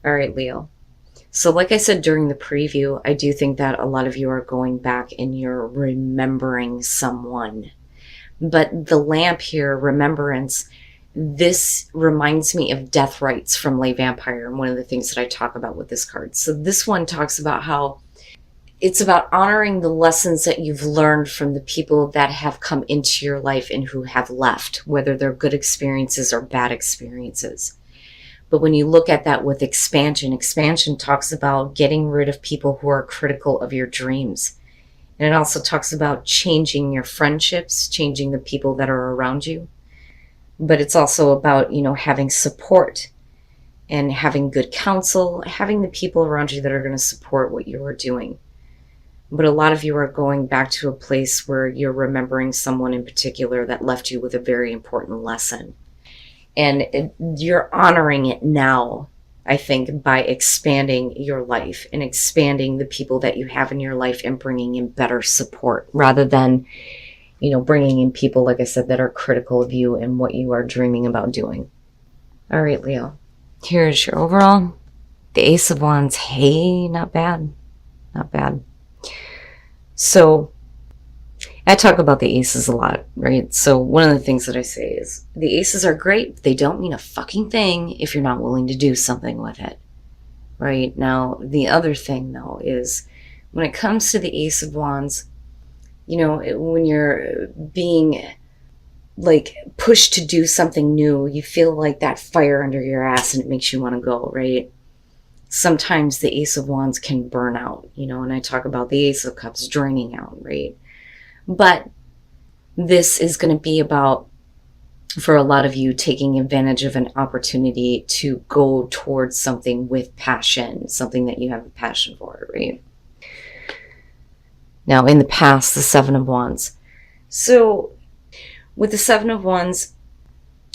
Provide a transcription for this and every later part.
All right, Leo. So, like I said during the preview, I do think that a lot of you are going back and you're remembering someone. But the lamp here, remembrance, this reminds me of death rites from Lay Vampire, and one of the things that I talk about with this card. So, this one talks about how it's about honoring the lessons that you've learned from the people that have come into your life and who have left, whether they're good experiences or bad experiences. But when you look at that with expansion, expansion talks about getting rid of people who are critical of your dreams. And it also talks about changing your friendships, changing the people that are around you. But it's also about, having support and having good counsel, having the people around you that are going to support what you are doing. But a lot of you are going back to a place where you're remembering someone in particular that left you with a very important lesson. And you're honoring it now, I think, by expanding your life and expanding the people that you have in your life and bringing in better support rather than, bringing in people, like I said, that are critical of you and what you are dreaming about doing. All right, Leo. Here's your overall. The Ace of Wands. Hey, not bad. Not bad. So I talk about the aces a lot, right? So one of the things that I say is the aces are great, but they don't mean a fucking thing if you're not willing to do something with it, right? Now, the other thing, though, is when it comes to the Ace of Wands, when you're being like pushed to do something new, you feel like that fire under your ass and it makes you want to go, right? Sometimes the Ace of Wands can burn out, and I talk about the Ace of Cups draining out, right? But this is going to be about, for a lot of you, taking advantage of an opportunity to go towards something with passion, something that you have a passion for, right? Now, in the past, the Seven of Wands. So with the Seven of Wands,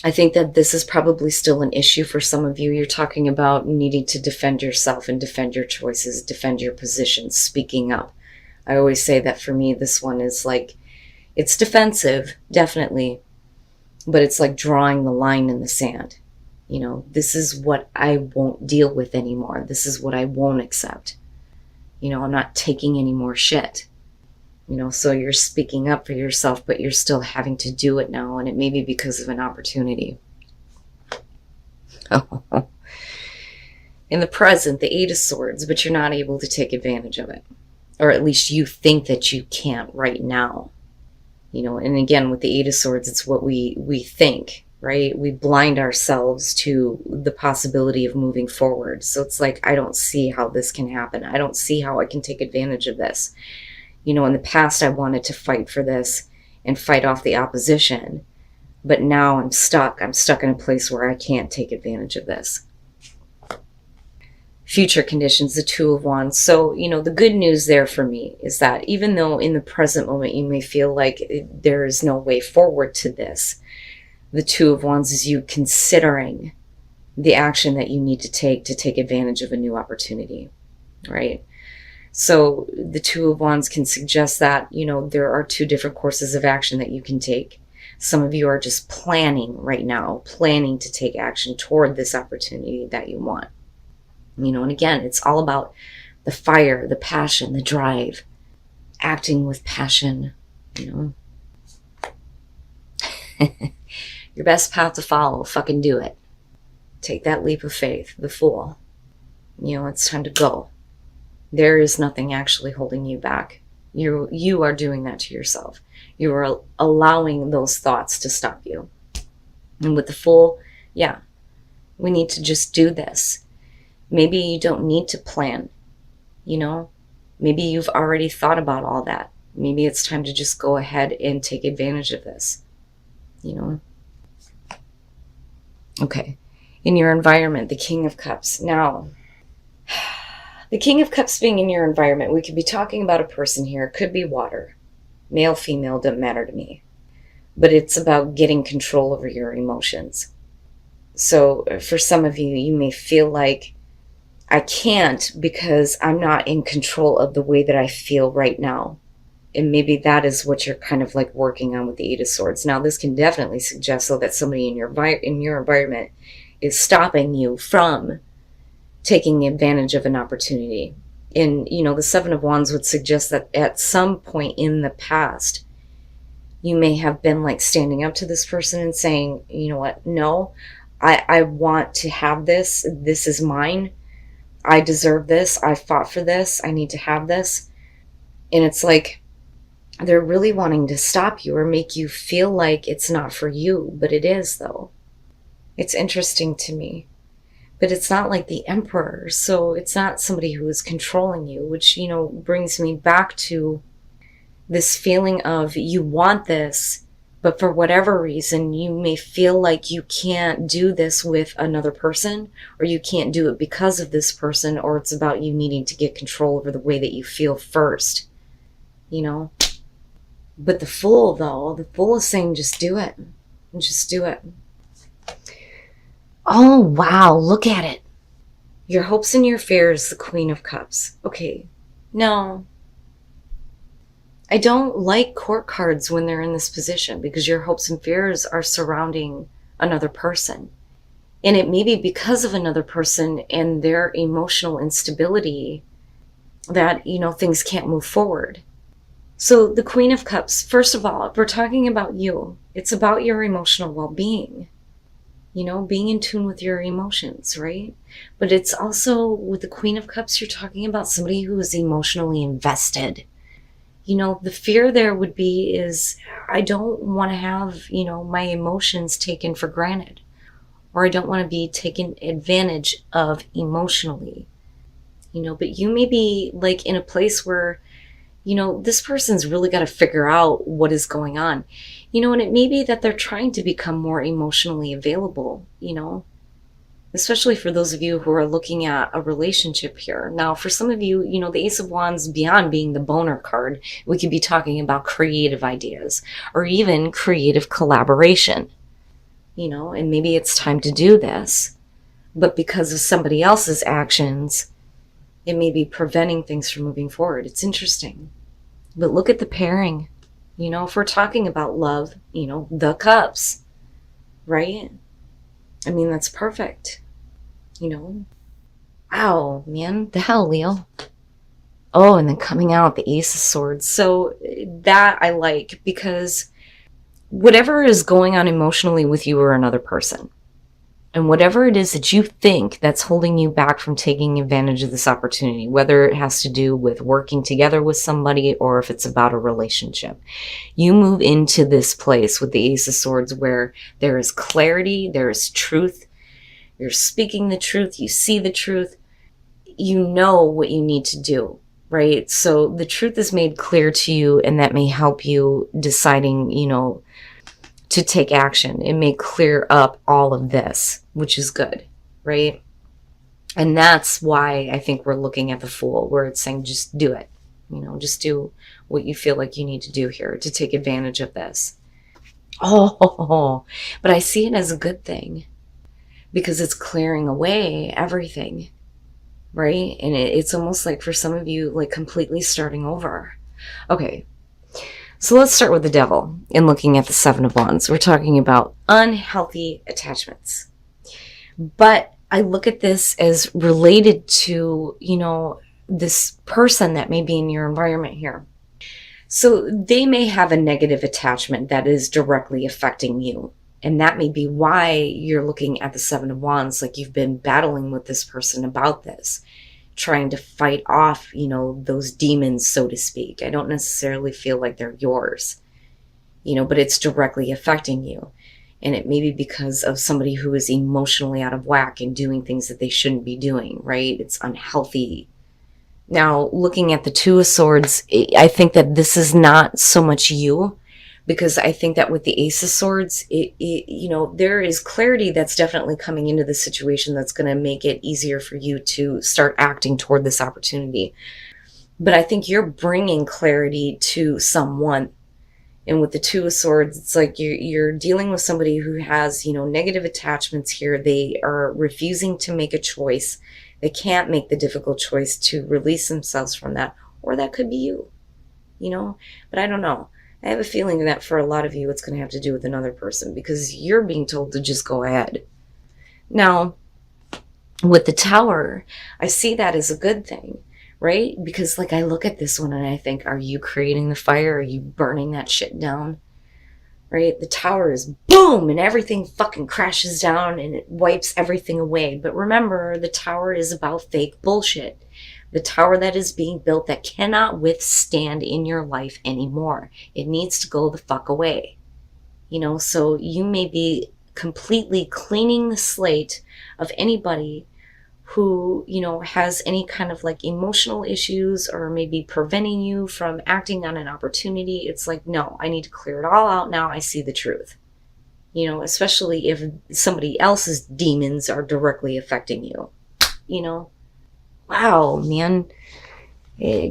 I think that this is probably still an issue for some of you. You're talking about needing to defend yourself and defend your choices, defend your position, speaking up. I always say that for me, this one is like, it's defensive, definitely, but it's like drawing the line in the sand. This is what I won't deal with anymore. This is what I won't accept. I'm not taking any more shit. So you're speaking up for yourself, but you're still having to do it now, and it may be because of an opportunity. In the present, the Eight of Swords, but you're not able to take advantage of it. Or at least you think that you can't right now. And again, with the Eight of Swords, it's what we think, right? We blind ourselves to the possibility of moving forward. So it's like, I don't see how this can happen. I don't see how I can take advantage of this. In the past, I wanted to fight for this and fight off the opposition. But now I'm stuck. I'm stuck in a place where I can't take advantage of this. Future conditions, the Two of Wands. So, the good news there for me is that even though in the present moment you may feel like there is no way forward to this, the Two of Wands is you considering the action that you need to take advantage of a new opportunity, right? So the Two of Wands can suggest that, there are two different courses of action that you can take. Some of you are just planning right now, planning to take action toward this opportunity that you want. And again, it's all about the fire, the passion, the drive, acting with passion, Your best path to follow, fucking do it. Take that leap of faith, the Fool. It's time to go. There is nothing actually holding you back. You are doing that to yourself. You are allowing those thoughts to stop you. And with the Fool, yeah, we need to just do this. Maybe you don't need to plan, Maybe you've already thought about all that. Maybe it's time to just go ahead and take advantage of this, Okay. In your environment, the King of Cups. Now, the King of Cups being in your environment, we could be talking about a person here. It could be water. Male, female, doesn't matter to me. But it's about getting control over your emotions. So for some of you, you may feel like, I can't because I'm not in control of the way that I feel right now. And maybe that is what you're kind of like working on with the Eight of Swords. Now, this can definitely suggest, though, that somebody in your environment is stopping you from taking advantage of an opportunity. And, the Seven of Wands would suggest that at some point in the past, you may have been like standing up to this person and saying, you know what, no, I want to have this. This is mine. I deserve this. I fought for this. I need to have this. And it's like they're really wanting to stop you or make you feel like it's not for you, but it is, though. It's interesting to me. But it's not like the emperor, so it's not somebody who is controlling you, which, brings me back to this feeling of you want this, but for whatever reason, you may feel like you can't do this with another person, or you can't do it because of this person, or it's about you needing to get control over the way that you feel first, But the Fool, though, the Fool is saying just do it. Just do it. Oh, wow, look at it. Your hopes and your fears, the Queen of Cups. Okay, no. I don't like court cards when they're in this position because your hopes and fears are surrounding another person. And it may be because of another person and their emotional instability that, things can't move forward. So the Queen of Cups, first of all, if we're talking about you, it's about your emotional well-being. Being in tune with your emotions, right? But it's also, with the Queen of Cups, you're talking about somebody who is emotionally invested. The fear there would be is, I don't want to have, my emotions taken for granted. Or I don't want to be taken advantage of emotionally. But you may be like in a place where, this person's really got to figure out what is going on. And it may be that they're trying to become more emotionally available, especially for those of you who are looking at a relationship here. Now, for some of you, the Ace of Wands, beyond being the boner card, we could be talking about creative ideas or even creative collaboration, and maybe it's time to do this. But because of somebody else's actions, it may be preventing things from moving forward. It's interesting. But look at the pairing. If we're talking about love, the cups, right? I mean, that's perfect. Wow, man, the hell, Leo. Oh, and then coming out the Ace of Swords. So that I like, because whatever is going on emotionally with you or another person, and whatever it is that you think that's holding you back from taking advantage of this opportunity, whether it has to do with working together with somebody or if it's about a relationship, you move into this place with the Ace of Swords where there is clarity, there is truth. You're speaking the truth. You see the truth. You know what you need to do, right? So the truth is made clear to you, and that may help you deciding, to take action. It may clear up all of this, which is good, right? And that's why I think we're looking at the Fool, where it's saying just do it. Just do what you feel like you need to do here to take advantage of this. Oh, but I see it as a good thing because it's clearing away everything, right? And it's almost like for some of you, like completely starting over. Okay. So let's start with the Devil and looking at the Seven of Wands. We're talking about unhealthy attachments. But I look at this as related to, this person that may be in your environment here. So they may have a negative attachment that is directly affecting you. And that may be why you're looking at the Seven of Wands, like you've been battling with this person about this, trying to fight off, those demons, so to speak. I don't necessarily feel like they're yours, but it's directly affecting you. And it may be because of somebody who is emotionally out of whack and doing things that they shouldn't be doing, right? It's unhealthy. Now, looking at the Two of Swords, I think that this is not so much you, because I think that with the Ace of Swords, there is clarity that's definitely coming into the situation that's going to make it easier for you to start acting toward this opportunity. But I think you're bringing clarity to someone. And with the Two of Swords, it's like you're dealing with somebody who has, negative attachments here. They are refusing to make a choice. They can't make the difficult choice to release themselves from that. Or that could be you, but I don't know. I have a feeling that for a lot of you, it's going to have to do with another person because you're being told to just go ahead. Now, With the Tower, I see that as a good thing, right? Because like I look at this one and I think, are you creating the fire? Are you burning that shit down? Right? The Tower is boom and everything fucking crashes down and it wipes everything away. But remember, the Tower is about fake bullshit. The tower that is being built that cannot withstand in your life anymore. It needs to go the fuck away. So you may be completely cleaning the slate of anybody who, has any kind of like emotional issues or maybe preventing you from acting on an opportunity. It's like, no, I need to clear it all out now. I see the truth. Especially if somebody else's demons are directly affecting you. Wow, man.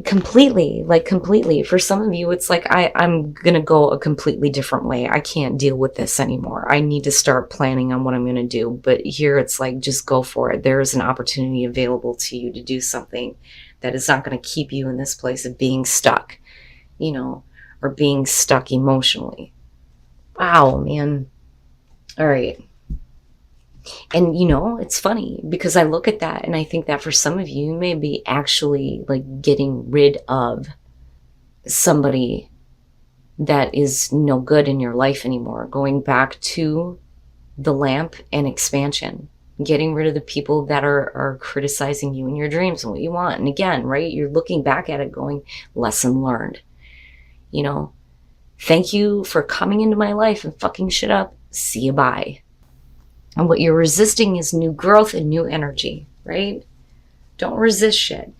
Completely. For some of you, it's like, I'm going to go a completely different way. I can't deal with this anymore. I need to start planning on what I'm going to do. But here it's like, just go for it. There is an opportunity available to you to do something that is not going to keep you in this place of being stuck, or being stuck emotionally. Wow, man. All right. And it's funny because I look at that and I think that for some of you, you may be actually like getting rid of somebody that is no good in your life anymore. Going back to the lamp and expansion, getting rid of the people that are criticizing you in your dreams and what you want. And again, right, you're looking back at it going, lesson learned. Thank you for coming into my life and fucking shit up. See you, bye. And what you're resisting is new growth and new energy, right? Don't resist shit.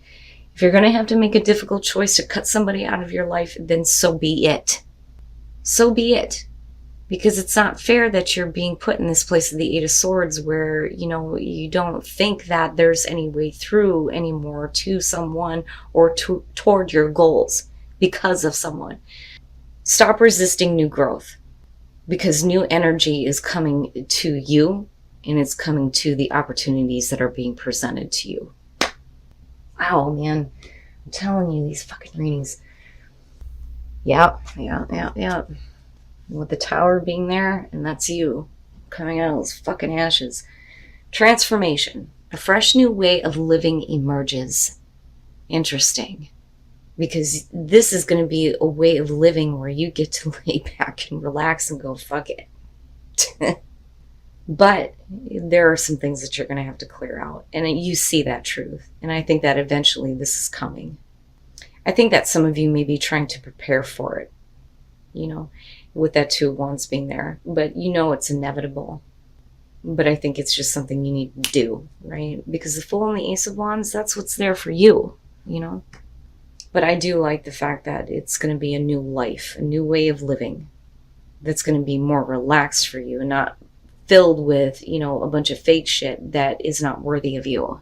If you're going to have to make a difficult choice to cut somebody out of your life, then so be it. So be it. Because it's not fair that you're being put in this place of the Eight of Swords where, you don't think that there's any way through anymore to someone or toward your goals because of someone. Stop resisting new growth. Because new energy is coming to you and it's coming to the opportunities that are being presented to you. Wow, man. I'm telling you, these fucking readings. Yep. With the Tower being there, and that's you coming out of those fucking ashes. Transformation. A fresh new way of living emerges. Interesting. Because this is going to be a way of living where you get to lay back and relax and go, fuck it. But there are some things that you're going to have to clear out. And you see that truth. And I think that eventually this is coming. I think that some of you may be trying to prepare for it, with that Two of Wands being there. But it's inevitable. But I think it's just something you need to do, right? Because the Fool and the Ace of Wands, that's what's there for you, But I do like the fact that it's going to be a new life, a new way of living that's going to be more relaxed for you and not filled with, a bunch of fake shit that is not worthy of you.